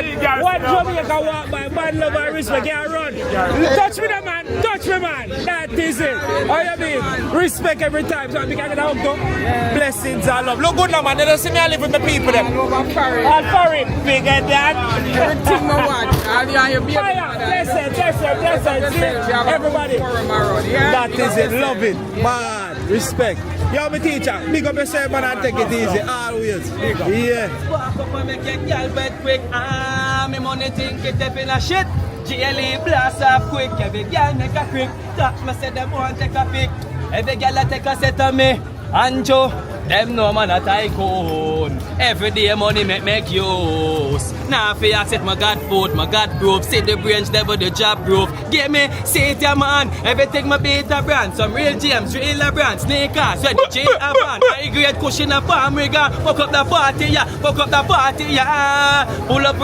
man. One Jamaica walk by, man love and respect, can't run. Touch me, man. Touch me, man. That is it. How you mean? Respect every time. So I can get out. Blessings and love. Look good now, man. They don't see me. I live with the people. Them. All foreign. Big and that. Everything I want. Fire. Blessed. Everybody. That is it. Love it. Man. Respect. Yo, my teacher. Big up yourself, man, and take it easy. Always. Yeah. Walk up and make your girl bed quick. Me money think it up in a shit. GLE blast up quick. Every girl make a quick. Touch me say them want take a pic. Every girl take a set of me. Anjo, them no man a tycoon. Every day money make use. Now fi accept my God food, my God proof. See the branch never the job proof. Give me, say it ya man. Everything my beta brand. Some real James, real brand. Sneakers, when the chain a van. I great cushion a palm rigger. Fuck up the party, yeah. Fuck up the party, yeah. Pull up